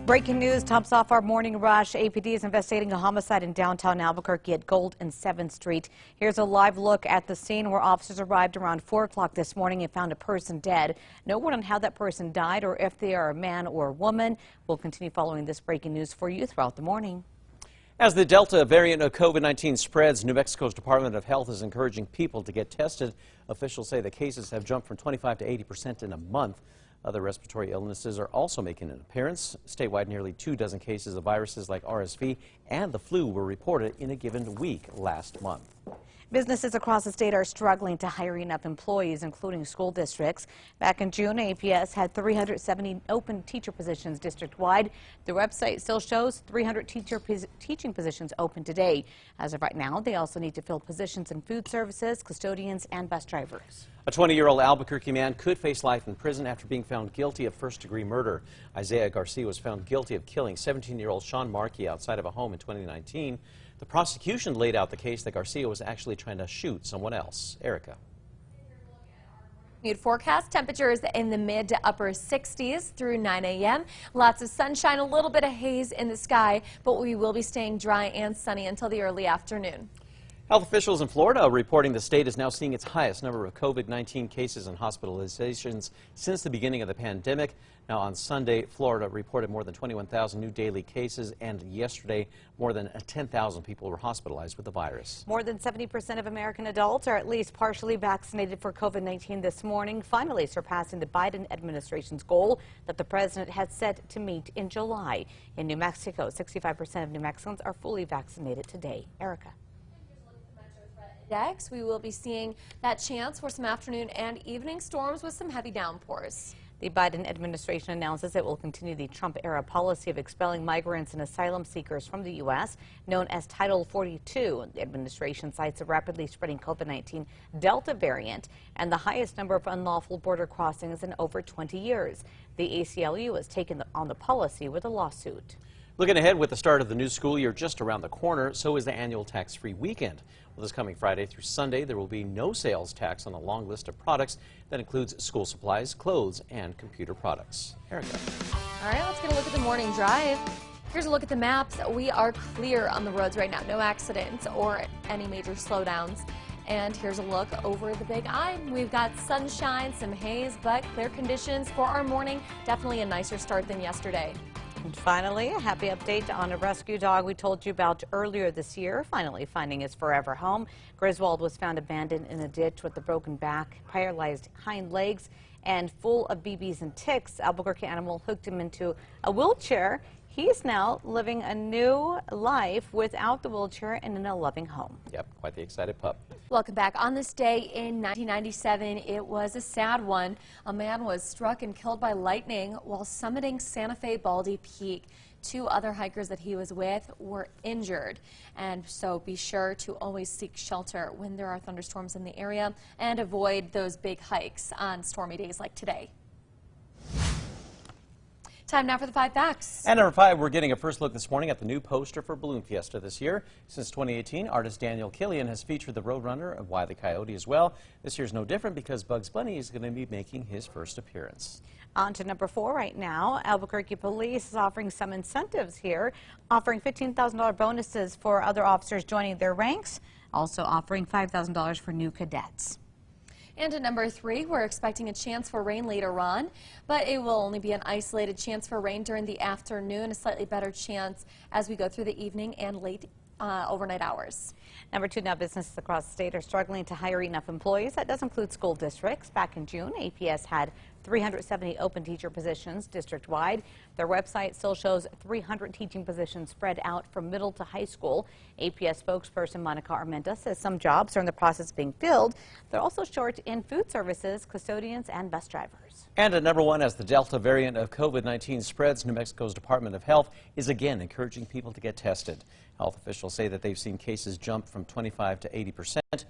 Breaking news tops off our morning rush. APD is investigating a homicide in downtown Albuquerque at Gold and 7th Street. Here's a live look at the scene where officers arrived around 4 o'clock this morning and found a person dead. No word on how that person died or if they are a man or a woman. We'll continue following this breaking news for you throughout the morning. As the Delta variant of COVID-19 spreads, New Mexico's Department of Health is encouraging people to get tested. Officials say the cases have jumped from 25% to 80% in a month. Other respiratory illnesses are also making an appearance. Statewide, nearly 24 cases of viruses like RSV and the flu were reported in a given week last month. Businesses across the state are struggling to hire enough employees, including school districts. Back in June, APS had 370 open teacher positions district-wide. The website still shows 300 teaching positions open today. As of right now, they also need to fill positions in food services, custodians, and bus drivers. A 20-year-old Albuquerque man could face life in prison after being found guilty of first-degree murder. Isaiah Garcia was found guilty of killing 17-year-old Sean Markey outside of a home in 2019. The prosecution laid out the case that Garcia was actually trying to shoot someone else. Erica. Forecast temperatures in the mid to upper 60s through 9 a.m. Lots of sunshine, a little bit of haze in the sky, but we will be staying dry and sunny until the early afternoon. Health officials in Florida are reporting the state is now seeing its highest number of COVID-19 cases and hospitalizations since the beginning of the pandemic. Now on Sunday, Florida reported more than 21,000 new daily cases, and yesterday more than 10,000 people were hospitalized with the virus. More than 70% of American adults are at least partially vaccinated for COVID-19 this morning, finally surpassing the Biden administration's goal that the president had set to meet in July. In New Mexico, 65% of New Mexicans are fully vaccinated today. Erica. We will be seeing that chance for some afternoon and evening storms with some heavy downpours. The Biden administration announces it will continue the Trump-era policy of expelling migrants and asylum seekers from the U.S., known as Title 42. The administration cites a rapidly spreading COVID-19 Delta variant and the highest number of unlawful border crossings in over 20 years. The ACLU has taken on the policy with a lawsuit. Looking ahead, with the start of the new school year just around the corner, so is the annual tax-free weekend. Well, this coming Friday through Sunday, there will be no sales tax on a long list of products that includes school supplies, clothes, and computer products. Erica. All right, let's get a look at the morning drive. Here's a look at the maps. We are clear on the roads right now. No accidents or any major slowdowns. And here's a look over the Big I. We've got sunshine, some haze, but clear conditions for our morning. Definitely a nicer start than yesterday. And finally, a happy update on a rescue dog we told you about earlier this year, finally finding his forever home. Griswold was found abandoned in a ditch with a broken back, paralyzed hind legs, and full of BBs and ticks. Albuquerque Animal hooked him into a wheelchair. He's now living a new life without the wheelchair and in a loving home. Yep, quite the excited pup. Welcome back. On this day in 1997, it was a sad one. A man was struck and killed by lightning while summiting Santa Fe Baldy Peak. 2 other hikers that he was with were injured, and so be sure to always seek shelter when there are thunderstorms in the area and avoid those big hikes on stormy days like today. Time now for the 5 facts. And number 5, we're getting a first look this morning at the new poster for Balloon Fiesta this year. Since 2018, artist Daniel Killian has featured the Roadrunner and Wile E. Coyote as well. This year's no different because Bugs Bunny is going to be making his first appearance. On to number 4 right now. Albuquerque Police is offering some incentives here, offering $15,000 bonuses for other officers joining their ranks, also offering $5,000 for new cadets. And at number 3, we're expecting a chance for rain later on, but it will only be an isolated chance for rain during the afternoon, a slightly better chance as we go through the evening and late overnight hours. Number 2, now businesses across the state are struggling to hire enough employees. That does include school districts. Back in June, APS had 370 open teacher positions district-wide. Their website still shows 300 teaching positions spread out from middle to high school. APS spokesperson Monica Armenta says some jobs are in the process of being filled. They're also short in food services, custodians, and bus drivers. And at number 1, as the Delta variant of COVID-19 spreads, New Mexico's Department of Health is again encouraging people to get tested. Health officials say that they've seen cases jump from 25% to 80%.